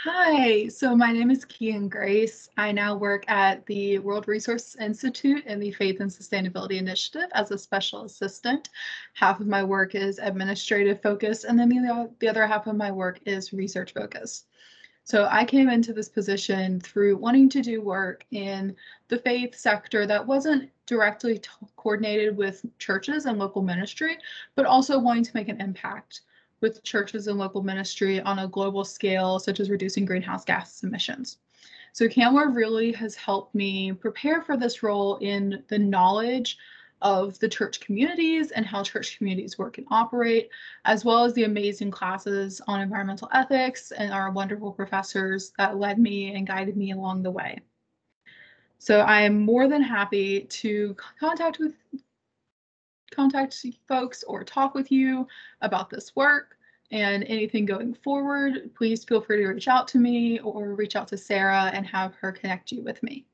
Hi, so my name is Keegan Grace. I now work at the World Resource Institute in the Faith and Sustainability Initiative as a special assistant. Half of my work is administrative focused, and then the other half of my work is research focused. So I came into this position through wanting to do work in the faith sector that wasn't directly coordinated with churches and local ministry, but also wanting to make an impact with churches and local ministry on a global scale, such as reducing greenhouse gas emissions. So CAMWA really has helped me prepare for this role in the knowledge of the church communities and how church communities work and operate, as well as the amazing classes on environmental ethics and our wonderful professors that led me and guided me along the way. So I am more than happy to contact folks or talk with you about this work and anything going forward. Please feel free to reach out to me or reach out to Sarah and have her connect you with me.